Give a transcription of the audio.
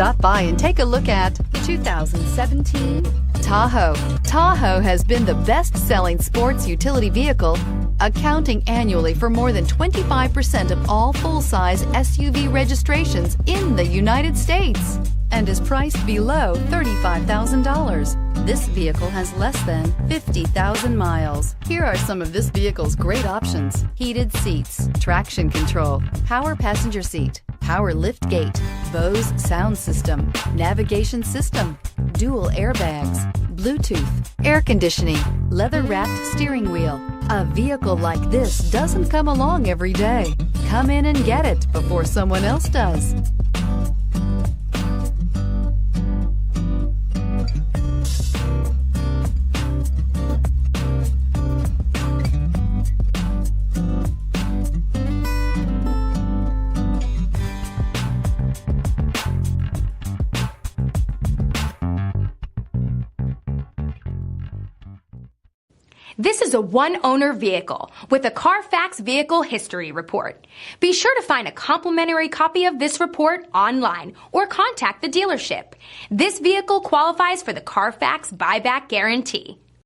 Stop by and take a look at the 2017 Tahoe. Tahoe has been the best-selling sports utility vehicle, accounting annually for more than 25% of all full-size SUV registrations in the United States, and is priced below $35,000. This vehicle has less than 50,000 miles. Here are some of this vehicle's great options: heated seats, traction control, power passenger seat, power lift gate, Bose sound system, navigation system, dual airbags, Bluetooth, air conditioning, leather-wrapped steering wheel. A vehicle like this doesn't come along every day. Come in and get it before someone else does. This is a one-owner vehicle with a CARFAX Vehicle History Report. Be sure to find a complimentary copy of this report online or contact the dealership. This vehicle qualifies for the CARFAX Buyback Guarantee.